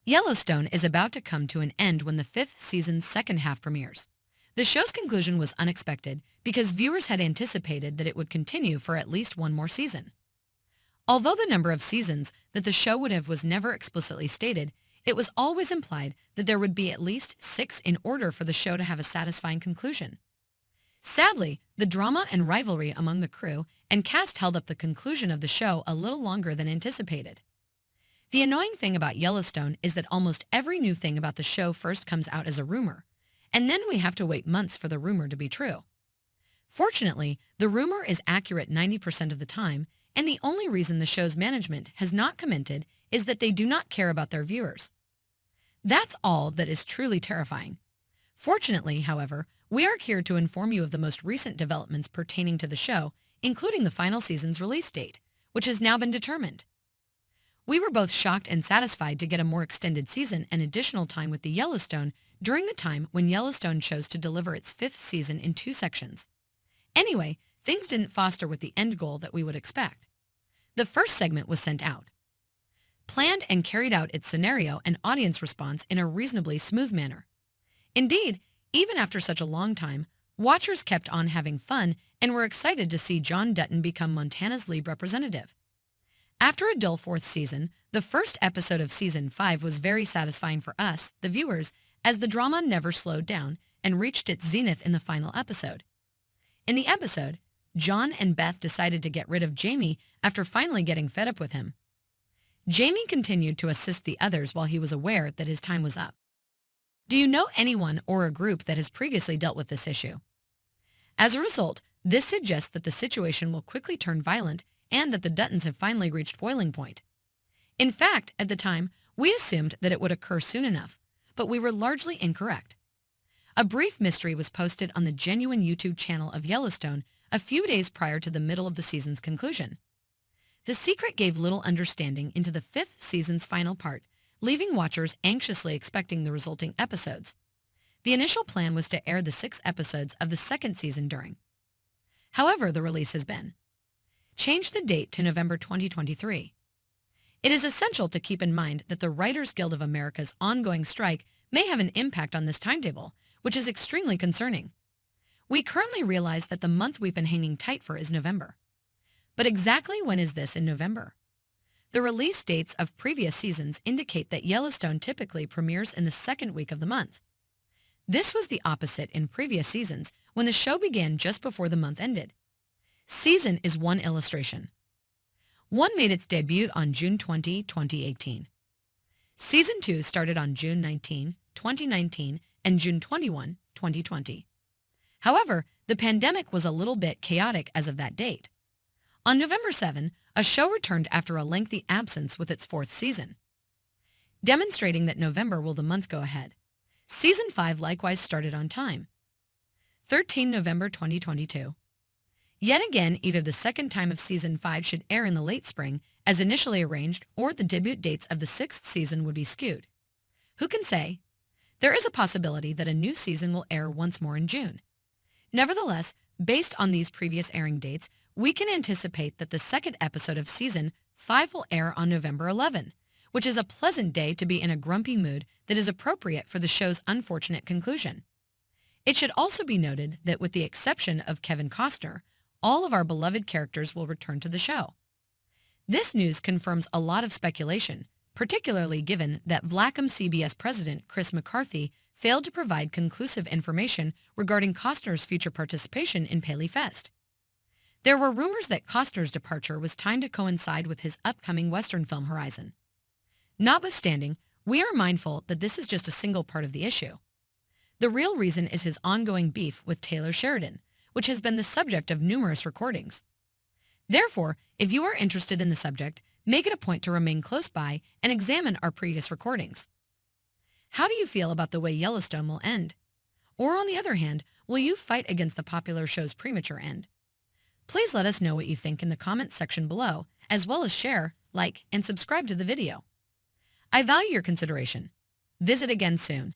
Yellowstone is about to come to an end when the fifth season's second half premieres. The show's conclusion was unexpected because viewers had anticipated that it would continue for at least one more season. Although the number of seasons that the show would have was never explicitly stated, it was always implied that there would be at least 6 in order for the show to have a satisfying conclusion. Sadly, the drama and rivalry among the crew and cast held up the conclusion of the show a little longer than anticipated. The annoying thing about Yellowstone is that almost every new thing about the show first comes out as a rumor, and then we have to wait months for the rumor to be true. Fortunately, the rumor is accurate 90% of the time, and the only reason the show's management has not commented is that they do not care about their viewers. That's all that is truly terrifying. Fortunately, however, we are here to inform you of the most recent developments pertaining to the show, including the final season's release date, which has now been determined. We were both shocked and satisfied to get a more extended season and additional time with the Yellowstone during the time when Yellowstone chose to deliver its 5th season in 2 sections. Anyway, things didn't foster with the end goal that we would expect. The first segment was sent out, planned and carried out its scenario and audience response in a reasonably smooth manner. Indeed, even after such a long time, watchers kept on having fun and were excited to see John Dutton become Montana's lead representative. After a dull 4th season, the first episode of Season 5 was very satisfying for us, the viewers, as the drama never slowed down and reached its zenith in the final episode. In the episode, John and Beth decided to get rid of Jamie after finally getting fed up with him. Jamie continued to assist the others while he was aware that his time was up. Do you know anyone or a group that has previously dealt with this issue? As a result, this suggests that the situation will quickly turn violent and that the Duttons have finally reached boiling point. In fact, at the time, we assumed that it would occur soon enough, but we were largely incorrect. A brief mystery was posted on the genuine YouTube channel of Yellowstone a few days prior to the middle of the season's conclusion. The secret gave little understanding into the 5th season's final part, leaving watchers anxiously expecting the resulting episodes. The initial plan was to air the 6 episodes of the 2nd season during. However, the release has been changed the date to November 2023. It is essential to keep in mind that the Writers Guild of America's ongoing strike may have an impact on this timetable, which is extremely concerning. We currently realize that the month we've been hanging tight for is November. But exactly when is this in November? The release dates of previous seasons indicate that Yellowstone typically premieres in the 2nd week of the month. This was the opposite in previous seasons when the show began just before the month ended. Season is one illustration. One made its debut on June 20, 2018. Season 2 started on June 19, 2019 and June 21, 2020. However, the pandemic was a little bit chaotic as of that date. On November 7, a show returned after a lengthy absence with its 4th season. Demonstrating that November will the month go ahead. Season 5 likewise started on time. 13 November 2022. Yet again, either the second time of Season 5 should air in the late spring, as initially arranged, or the debut dates of the 6th season would be skewed. Who can say? There is a possibility that a new season will air once more in June. Nevertheless, based on these previous airing dates, we can anticipate that the 2nd episode of Season 5 will air on November 11, which is a pleasant day to be in a grumpy mood that is appropriate for the show's unfortunate conclusion. It should also be noted that with the exception of Kevin Costner, all of our beloved characters will return to the show. This news confirms a lot of speculation, particularly given that Vlacom CBS president Chris McCarthy failed to provide conclusive information regarding Costner's future participation in Paley Fest. There were rumors that Costner's departure was timed to coincide with his upcoming Western film horizon. Notwithstanding, we are mindful that this is just a single part of the issue. The real reason is his ongoing beef with Taylor Sheridan, which has been the subject of numerous recordings. Therefore, if you are interested in the subject, make it a point to remain close by and examine our previous recordings. How do you feel about the way Yellowstone will end? Or on the other hand, will you fight against the popular show's premature end? Please let us know what you think in the comments section below, as well as share, like, and subscribe to the video. I value your consideration. Visit again soon.